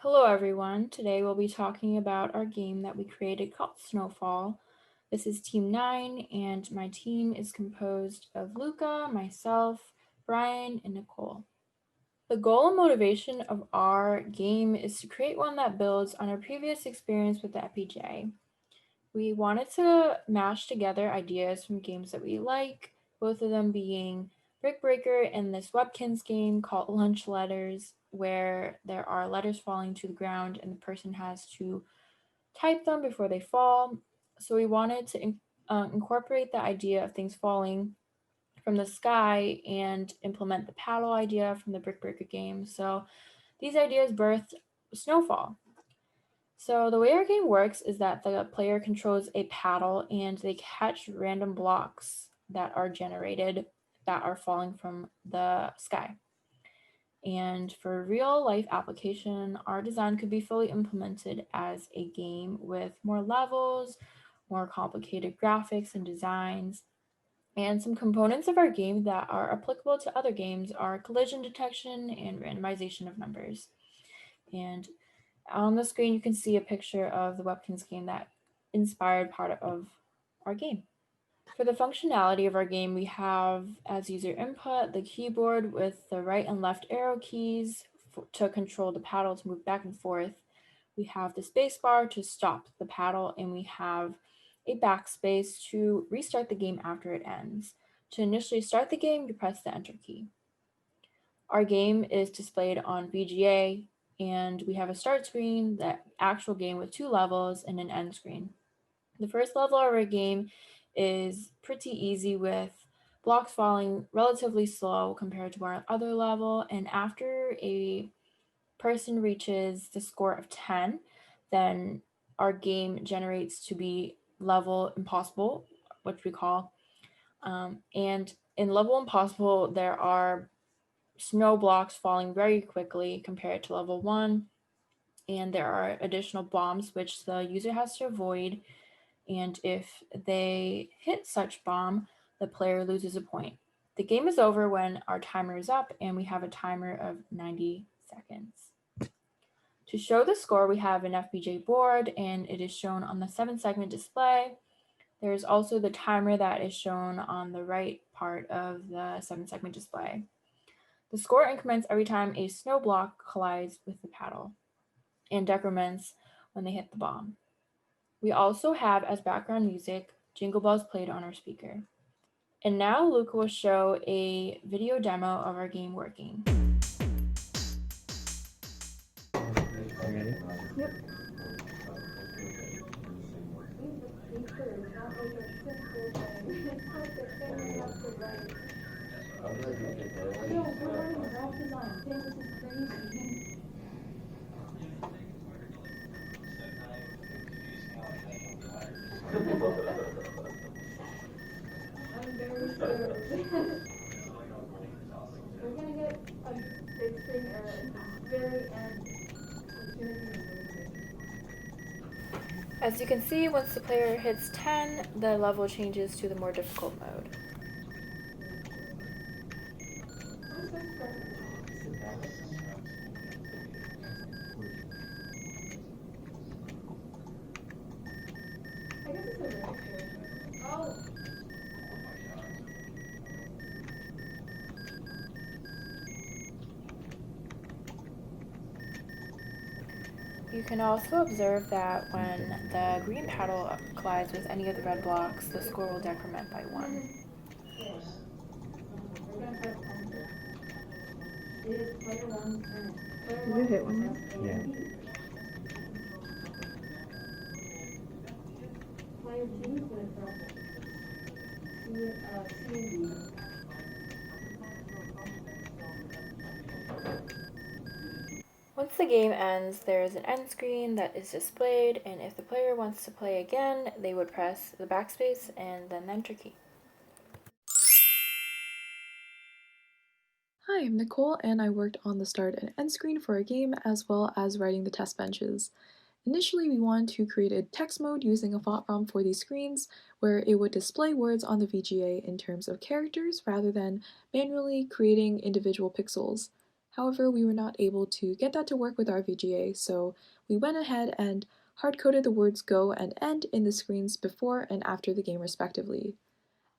Hello everyone, today we'll be talking about our game that we created called Snowfall. This is Team 9 and my team is composed of Luca, myself, Bryan, and Nicole. The goal and motivation of our game is to create one that builds on our previous experience with the FPGA. We wanted to mash together ideas from games that we like, both of them being Brick Breaker and this Webkins game called Lunch Letters, where there are letters falling to the ground and the person has to type them before they fall. So we wanted to incorporate the idea of things falling from the sky and implement the paddle idea from the Brick Breaker game. So these ideas birthed Snowfall. So the way our game works is that the player controls a paddle and they catch random blocks that are generated that are falling from the sky. And for real life application, our design could be fully implemented as a game with more levels, more complicated graphics and designs. And some components of our game that are applicable to other games are collision detection and randomization of numbers. And on the screen, you can see a picture of the Webkins game that inspired part of our game. For the functionality of our game, we have as user input the keyboard with the right and left arrow keys to control the paddle to move back and forth. We have the spacebar to stop the paddle, and we have a backspace to restart the game after it ends. To initially start the game, you press the enter key. Our game is displayed on VGA, and we have a start screen, the actual game with 2 levels, and an end screen. The first level of our game is pretty easy with blocks falling relatively slow compared to our other level, and after a person reaches the score of 10, then our game generates to be level impossible, which we call. And in level impossible, there are snow blocks falling very quickly compared to level 1, and there are additional bombs which the user has to avoid, and if they hit such bomb, the player loses a point. The game is over when our timer is up, and we have a timer of 90 seconds. To show the score, we have an FPGA board, and it is shown on the 7-segment display. There's also the timer that is shown on the right part of the 7-segment display. The score increments every time a snow block collides with the paddle and decrements when they hit the bomb. We also have as background music Jingle Bells played on our speaker. And now Luca will show a video demo of our game working. Yep. I'm very scared. We're gonna get a big string error at the very end. It's gonna be amazing. As you can see, once the player hits 10, the level changes to the more difficult mode. I guess it's a real Oh. You can also observe that when the green paddle collides with any of the red blocks, the score will decrement by 1. Did you hit one? Yeah. Player 2 is going to drop C&D. Once the game ends, there is an end screen that is displayed, and if the player wants to play again, they would press the backspace and then the enter key. Hi, I'm Nicole, and I worked on the start and end screen for our game as well as writing the test benches. Initially, we wanted to create a text mode using a font ROM for these screens, where it would display words on the VGA in terms of characters rather than manually creating individual pixels. However, we were not able to get that to work with our VGA, so we went ahead and hard-coded the words go and end in the screens before and after the game respectively.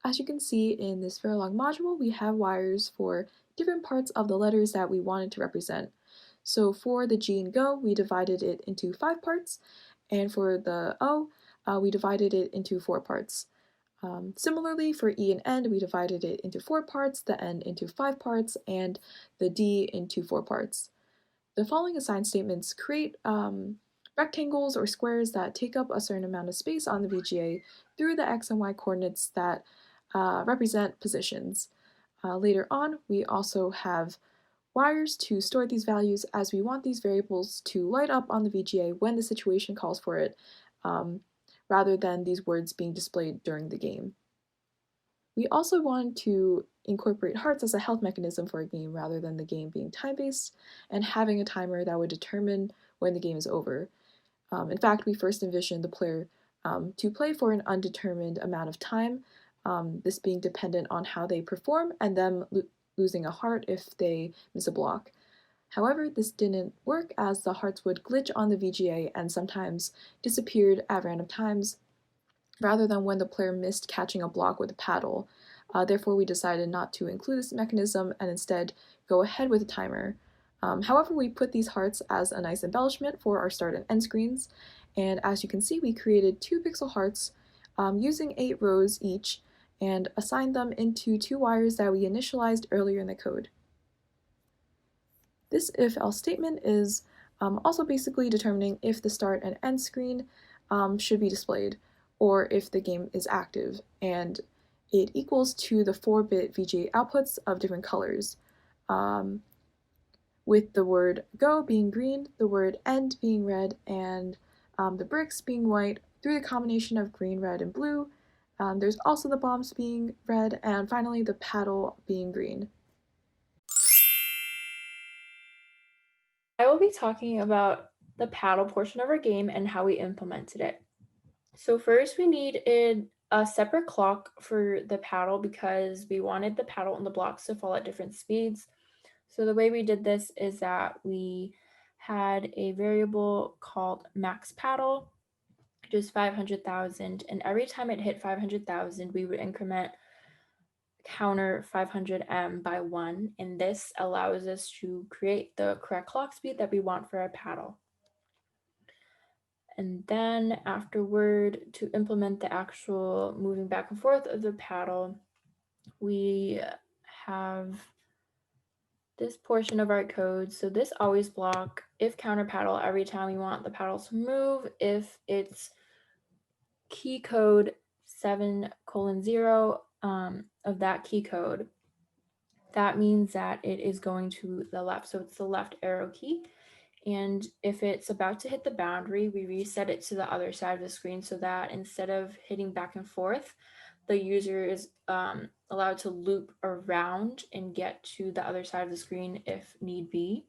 As you can see in this Verilog module, we have wires for different parts of the letters that we wanted to represent. So for the G in go, we divided it into 5 parts, and for the O, we divided it into 4 parts. Similarly, for E and N, we divided it into 4 parts, the N into 5 parts, and the D into 4 parts. The following assign statements create rectangles or squares that take up a certain amount of space on the VGA through the X and Y coordinates that represent positions. Later on, we also have wires to store these values as we want these variables to light up on the VGA when the situation calls for it, rather than these words being displayed during the game. We also want to incorporate hearts as a health mechanism for a game rather than the game being time-based and having a timer that would determine when the game is over. In fact, we first envisioned the player to play for an undetermined amount of time, this being dependent on how they perform and them losing a heart if they miss a block. However, this didn't work as the hearts would glitch on the VGA and sometimes disappeared at random times rather than when the player missed catching a block with a paddle. Therefore, we decided not to include this mechanism and instead go ahead with a timer. However, we put these hearts as a nice embellishment for our start and end screens, and as you can see, we created 2 pixel hearts using 8 rows each and assigned them into 2 wires that we initialized earlier in the code. This if-else statement is also basically determining if the start and end screen should be displayed, or if the game is active, and it equals to the 4-bit VGA outputs of different colors, with the word go being green, the word end being red, and the bricks being white through the combination of green, red, and blue. There's also the bombs being red, and finally the paddle being green. I will be talking about the paddle portion of our game and how we implemented it. So first we needed a separate clock for the paddle because we wanted the paddle and the blocks to fall at different speeds. So the way we did this is that we had a variable called max paddle, which is 500,000, and every time it hit 500,000, we would increment counter 500M by 1, and this allows us to create the correct clock speed that we want for our paddle. And then afterward, to implement the actual moving back and forth of the paddle, we have this portion of our code. So this always block if counter paddle every time we want the paddle to move, if it's key code 7:0 of that key code, that means that it is going to the left. So it's the left arrow key. And if it's about to hit the boundary, we reset it to the other side of the screen so that instead of hitting back and forth, the user is allowed to loop around and get to the other side of the screen if need be.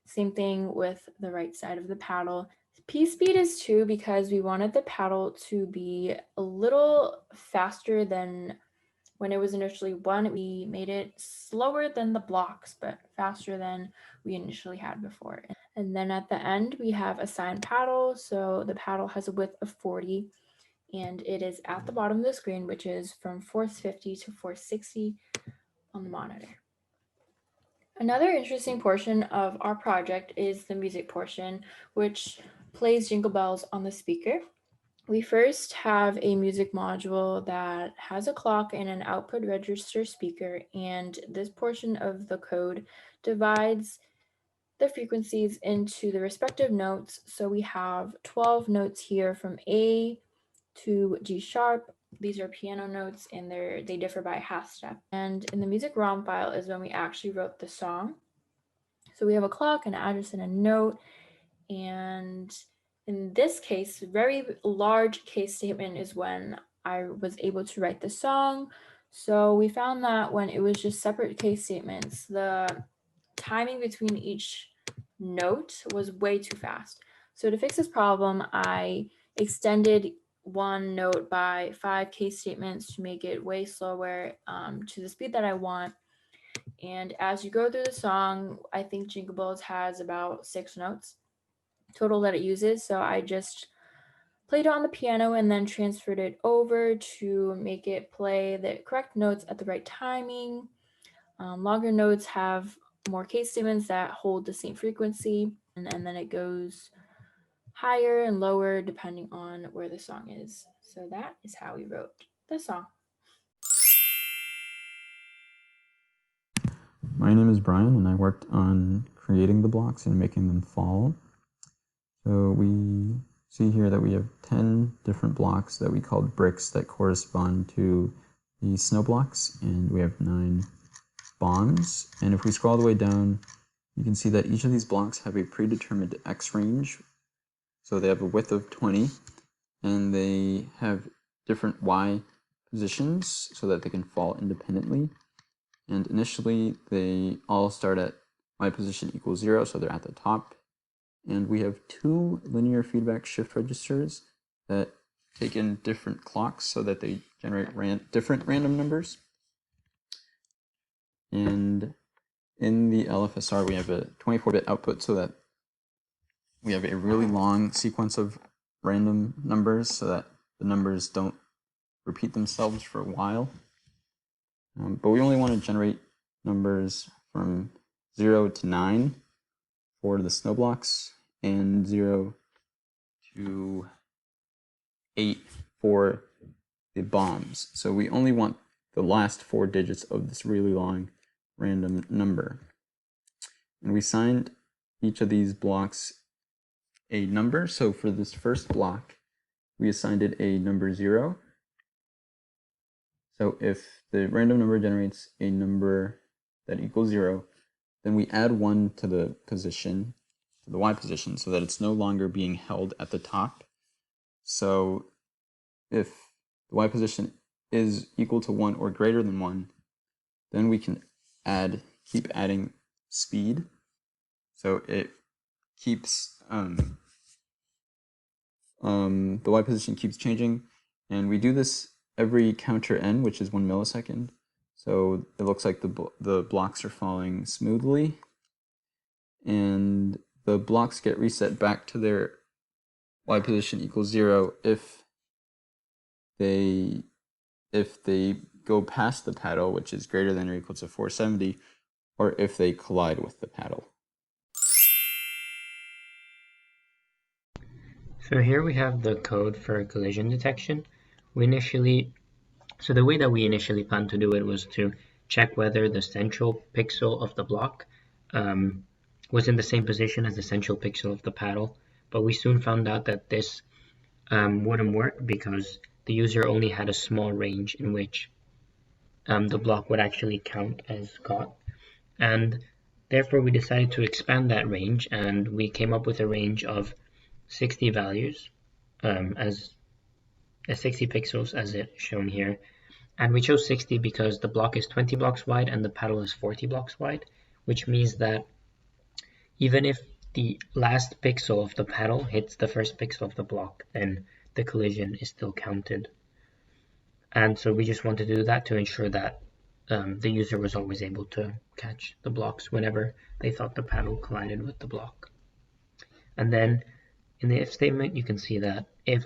Same thing with the right side of the paddle. P speed is 2 because we wanted the paddle to be a little faster than when it was initially 1. We made it slower than the blocks, but faster than we initially had before. And then at the end, we have assign paddle. So the paddle has a width of 40, and it is at the bottom of the screen, which is from 450 to 460 on the monitor. Another interesting portion of our project is the music portion, which plays Jingle Bells on the speaker. We first have a music module that has a clock and an output register speaker, and this portion of the code divides the frequencies into the respective notes. So we have 12 notes here from A to G sharp. These are piano notes and they differ by half step. And in the music ROM file is when we actually wrote the song. So we have a clock, an address, and a note. And in this case, very large case statement is when I was able to write the song. So we found that when it was just separate case statements, the timing between each note was way too fast. So to fix this problem, I extended one note by 5 case statements to make it way slower to the speed that I want. And as you go through the song, I think Jingle Bells has about 6 notes total that it uses. So I just played it on the piano and then transferred it over to make it play the correct notes at the right timing. Longer notes have more case statements that hold the same frequency, and then it goes higher and lower depending on where the song is. So that is how we wrote the song. My name is Brian, and I worked on creating the blocks and making them fall. So we see here that we have 10 different blocks that we called bricks that correspond to the snow blocks, and we have 9 bombs. And if we scroll all the way down, you can see that each of these blocks have a predetermined X range. So they have a width of 20, and they have different Y positions so that they can fall independently. And initially, they all start at Y position equals 0, so they're at the top. And we have 2 linear feedback shift registers that take in different clocks so that they generate different random numbers. And in the LFSR, we have a 24-bit output so that we have a really long sequence of random numbers so that the numbers don't repeat themselves for a while. But we only want to generate numbers from 0 to 9 for the snow blocks and 0 to 8 for the bombs. So we only want the last 4 digits of this really long random number. And we assigned each of these blocks a number. So for this first block, we assigned it a number 0. So if the random number generates a number that equals 0, then we add 1 to the position, to the Y position, so that it's no longer being held at the top. So if the Y position is equal to 1 or greater than 1, then we can keep adding speed. So it keeps, the Y position keeps changing, and we do this every counter n, which is 1 millisecond. So it looks like the blocks are falling smoothly, and the blocks get reset back to their Y position equals 0 if they go past the paddle, which is greater than or equal to 470, or if they collide with the paddle. So here we have the code for collision detection. So the way that we initially planned to do it was to check whether the central pixel of the block was in the same position as the central pixel of the paddle, but we soon found out that this wouldn't work because the user only had a small range in which the block would actually count as caught, and therefore we decided to expand that range, and we came up with a range of 60 values as 60 pixels as it's shown here. And we chose 60 because the block is 20 blocks wide and the paddle is 40 blocks wide, which means that even if the last pixel of the paddle hits the first pixel of the block, then the collision is still counted. And so we just wanted to do that to ensure that the user was always able to catch the blocks whenever they thought the paddle collided with the block. And then in the if statement, you can see that if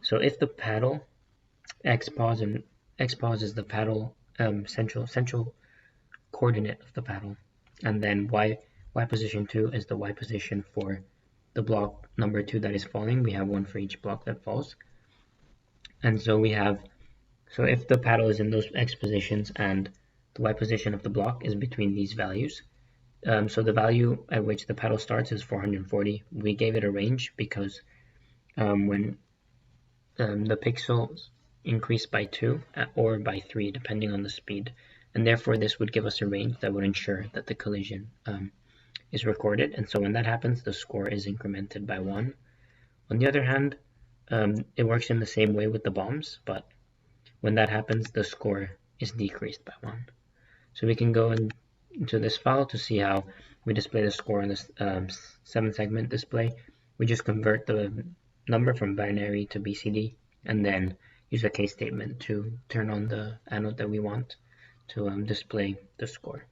the paddle X pos is the paddle central coordinate of the paddle, and then Y position 2 is the Y position for the block number 2 that is falling. We have 1 for each block that falls, and so if the paddle is in those X positions and the Y position of the block is between these values, so the value at which the paddle starts is 440. We gave it a range because when the pixels increase by 2 or by 3 depending on the speed, and therefore this would give us a range that would ensure that the collision is recorded, and so when that happens the score is incremented by 1. On the other hand, it works in the same way with the bombs, but when that happens the score is decreased by 1. So we can go into this file to see how we display the score on this 7-segment display. We just convert the number from binary to BCD and then use a case statement to turn on the anode that we want to display the score.